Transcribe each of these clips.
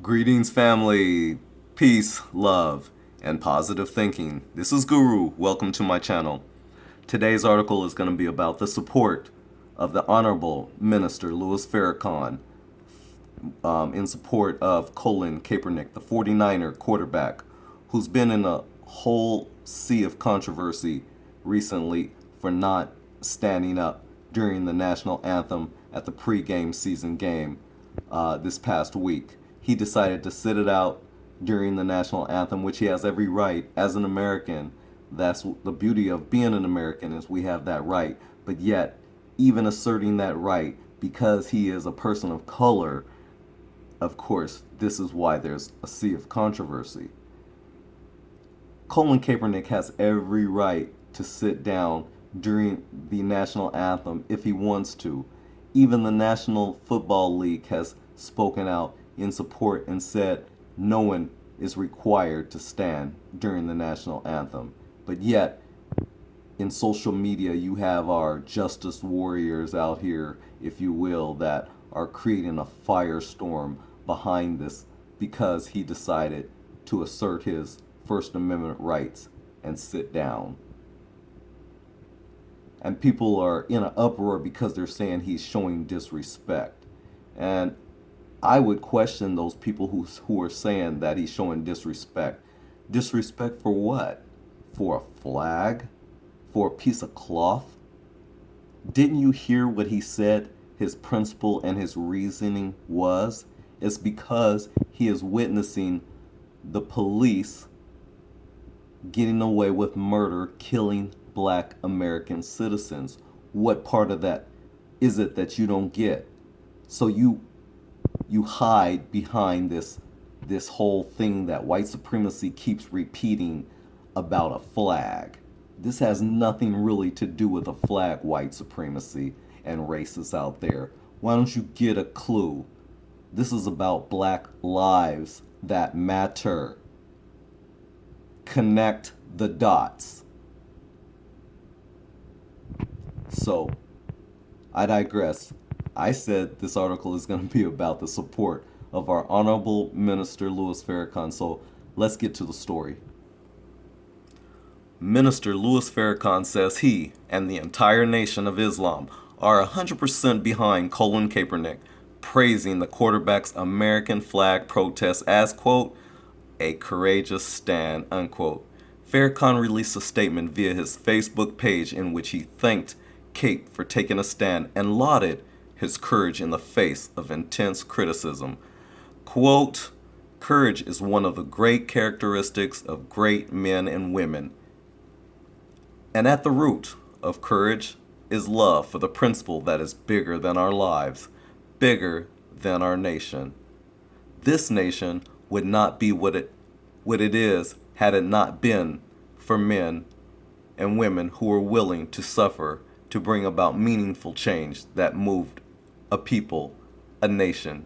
Greetings, family. Peace, love, and positive thinking. This is Guru. Welcome to my channel. Today's article is going to be about the support of the Honorable Minister Louis Farrakhan in support of Colin Kaepernick, the 49er quarterback, who's been in a whole sea of controversy recently for not standing up during the national anthem at the pregame season game this past week. He decided to sit it out during the national anthem, which he has every right as an American. That's the beauty of being an American, is we have that right. But yet, even asserting that right, because he is a person of color, of course, this is why there's a sea of controversy. Colin Kaepernick has every right to sit down during the national anthem if he wants to. Even the National Football League has spoken out in support and said no one is required to stand during the national anthem. But yet, in social media, you have our justice warriors out here, if you will, that are creating a firestorm behind this because he decided to assert his First Amendment rights and sit down. And people are in an uproar because they're saying he's showing disrespect. And I would question those people who are saying that he's showing disrespect. Disrespect for what? For a flag? For a piece of cloth? Didn't you hear what he said his principle and his reasoning was? It's because he is witnessing the police getting away with murder, killing black American citizens. What part of that is it that you don't get? So you hide behind this whole thing that white supremacy keeps repeating about a flag. This has nothing really to do with a flag, white supremacy and racists out there. Why don't you get a clue? This is about black lives that matter. Connect the dots. So, I digress. I said this article is going to be about the support of our Honorable Minister Louis Farrakhan. So, let's get to the story. Minister Louis Farrakhan says he and the entire nation of Islam are 100% behind Colin Kaepernick, praising the quarterback's American flag protest as, quote, a courageous stand, unquote. Farrakhan released a statement via his Facebook page in which he thanked Cape for taking a stand and lauded his courage in the face of intense criticism. Quote, courage is one of the great characteristics of great men and women. And at the root of courage is love for the principle that is bigger than our lives, bigger than our nation. This nation would not be what it is had it not been for men and women who were willing to suffer to bring about meaningful change that moved a people, a nation,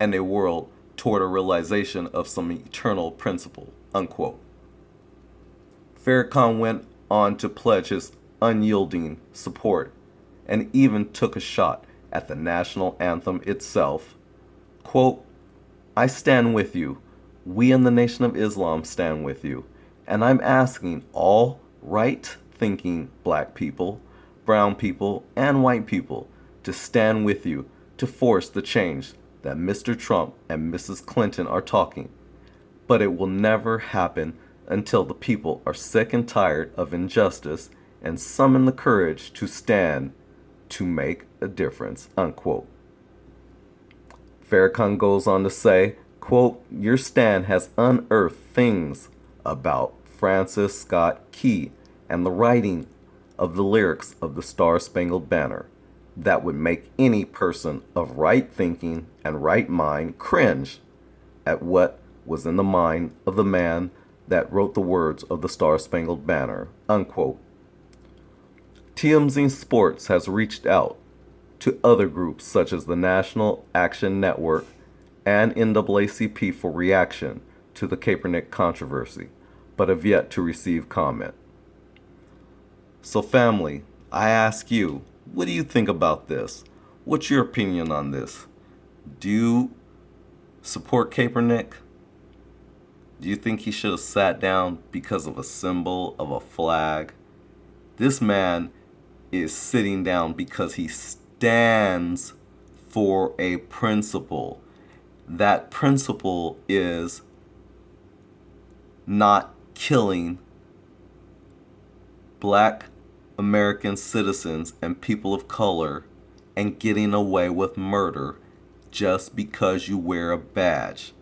and a world toward a realization of some eternal principle, unquote. Farrakhan went on to pledge his unyielding support and even took a shot at the national anthem itself. Quote, I stand with you. We in the Nation of Islam stand with you. And I'm asking all right-thinking black people, brown people, and white people to stand with you to force the change that Mr. Trump and Mrs. Clinton are talking. But it will never happen until the people are sick and tired of injustice and summon the courage to stand to make a difference, unquote. Farrakhan goes on to say, quote, your stand has unearthed things about Francis Scott Key and the writing of the lyrics of the Star-Spangled Banner that would make any person of right thinking and right mind cringe at what was in the mind of the man that wrote the words of the Star-Spangled Banner, unquote. TMZ Sports has reached out to other groups such as the National Action Network and NAACP for reaction to the Kaepernick controversy, but have yet to receive comment. So family, I ask you, what do you think about this? What's your opinion on this? Do support Kaepernick? Do you think he should have sat down because of a symbol of a flag? This man is sitting down because he stands for a principle. That principle is not killing black American citizens and people of color and getting away with murder just because you wear a badge.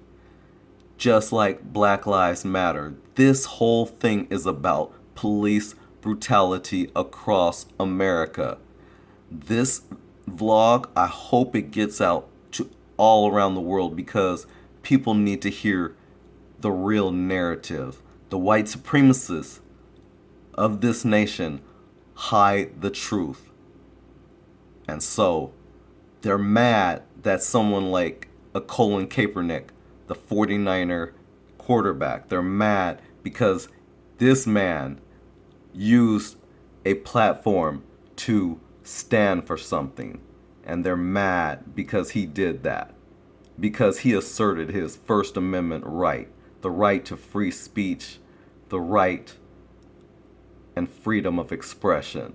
Just like Black Lives Matter, this whole thing is about police brutality across America. This vlog, I hope it gets out to all around the world because people need to hear the real narrative. The white supremacists of this nation hide the truth. And so they're mad that someone like a Colin Kaepernick, the 49er quarterback, they're mad because this man used a platform to stand for something. And they're mad because he did that. Because he asserted his First Amendment right, the right to free speech, the right and freedom of expression.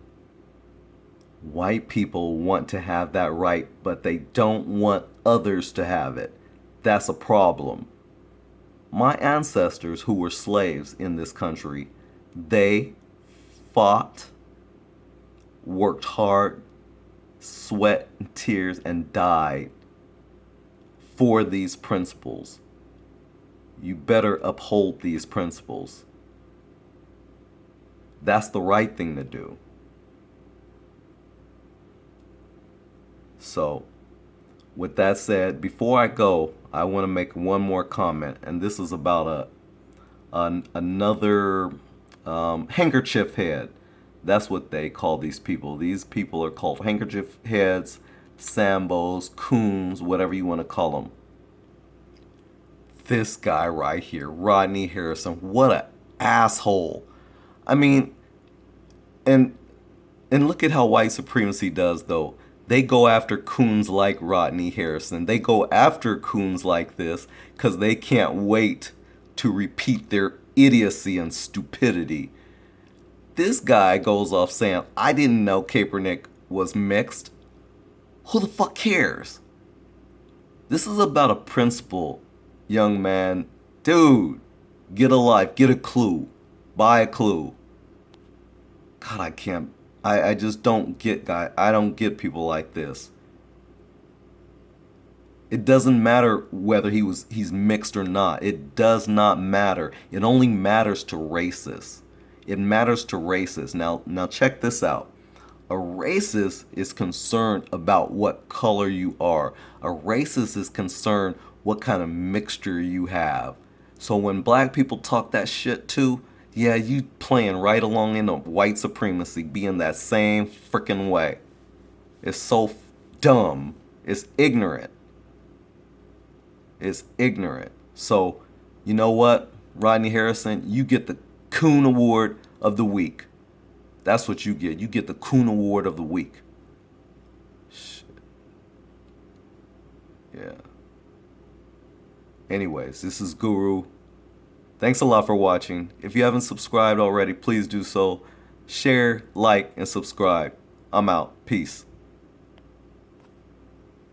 White people want to have that right, but they don't want others to have it. That's a problem. My ancestors who were slaves in this country, they fought, worked hard, sweat and tears, and died for these principles. You better uphold these principles. That's the right thing to do. So, with that said, before I go, I want to make one more comment, and this is about another handkerchief head. That's what they call these people. These people are called handkerchief heads, Sambos, coons, whatever you want to call them. This guy right here, Rodney Harrison, what an asshole. I mean, and look at how white supremacy does, though. They go after coons like Rodney Harrison. They go after coons like this because they can't wait to repeat their idiocy and stupidity. This guy goes off saying, I didn't know Kaepernick was mixed. Who the fuck cares? This is about a principle, young man. Dude, get a life, get a clue, buy a clue. God, I can't. I just don't get I don't get people like this. It doesn't matter whether he's mixed or not. It does not matter. It only matters to racists. It matters to racists. Now check this out. A racist is concerned about what color you are. A racist is concerned what kind of mixture you have. So when black people talk that shit too, yeah, you playing right along in the white supremacy, being that same freaking way. It's so dumb. It's ignorant. It's ignorant. So, you know what, Rodney Harrison? You get the Coon Award of the Week. That's what you get. You get the Coon Award of the Week. Shit. Yeah. Anyways, this is Guru. Thanks a lot for watching. If you haven't subscribed already, please do so. Share, like, and subscribe. I'm out. Peace.